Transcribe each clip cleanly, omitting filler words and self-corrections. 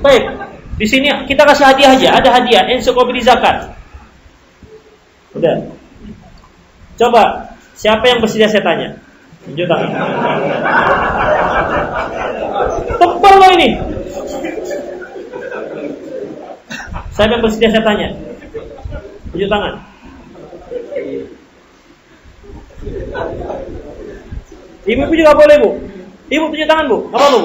Baik. Di sini kita kasih hadiah aja. Ada hadiah ensiklopedia zakat. Udah. Coba siapa yang bersedia saya tanya? Tunjuk tangan. Tebal loh ini. Siapa yang bersedia saya tanya? Tunjuk tangan. Ibu juga boleh, Bu. Ibu tunjuk tangan, Bu. Apa, Bu?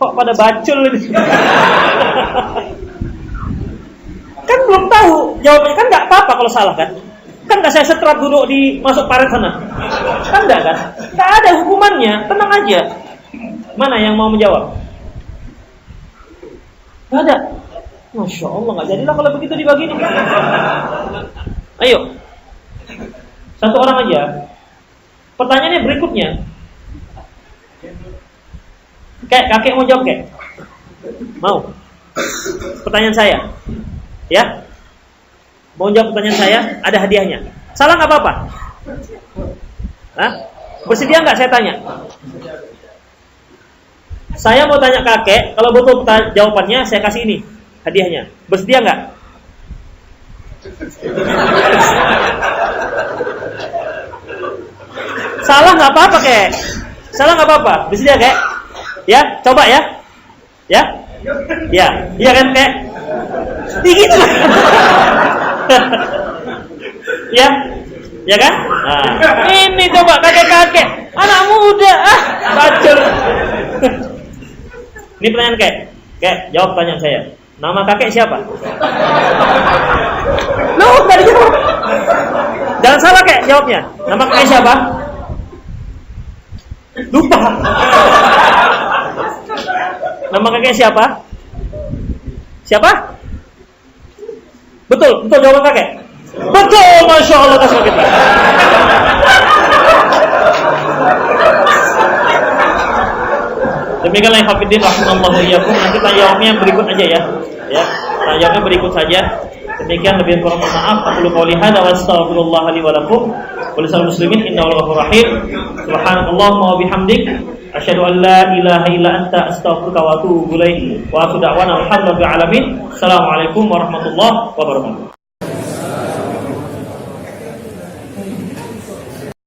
Kok pada bacul ini? Kan belum tahu jawabannya, kan nggak apa-apa kalau salah kan? Kan nggak saya setrap duduk di masuk paret sana? Kan nggak kan? Nggak ada hukumannya, tenang aja. Mana yang mau menjawab? Nggak ada. Masya Allah, nggak jadilah kalau begitu dibagi nih. Ayo, satu orang aja. Pertanyaannya berikutnya. Kakek mau jawab, Kek? Mau? Pertanyaan saya. Ya? Mau jawab pertanyaan saya? Ada hadiahnya. Salah nggak apa-apa? Hah? Bersedia nggak saya tanya? Saya mau tanya kakek. Kalau betul jawabannya, saya kasih ini hadiahnya. Bersedia nggak? Salah nggak apa-apa, Kek? Salah nggak apa-apa? Bersedia, Kek? Ya, coba ya. Ya? Ya, iya kan, Kek? Gitu lah. Ya? Ya kan? Nah, ini coba kakek-kakek, anak muda, bacur. Ini pertanyaan, Kek. Kek, jawab pertanyaan saya. Nama kakek siapa? Loh, enggak dijawab. Jangan salah, Kek, jawabnya. Nama kakek siapa? Lupa. Nama kakek siapa? Siapa? Betul jawaban kakek. Betul, Masya Allah, kasih kita. Demikianlah yang hafidin rahimallahu iyyakum. Nanti tanya jawabnya berikut aja ya. Ya, tanya jawabnya berikut saja. Demikian, lebih kurang maaf. Aku qouli hadza wa astaghfirullah li wa lakum wa lisal muslimin innahu ghafurur rahim. Subhanakallahumma wa bihamdik asyhadu an la ilaha illa anta astaghfiruka wa atubu ilaik. Wa akhiru da'wana alhamdulillahi rabbil alamin. Assalamualaikum warahmatullahi wabarakatuh.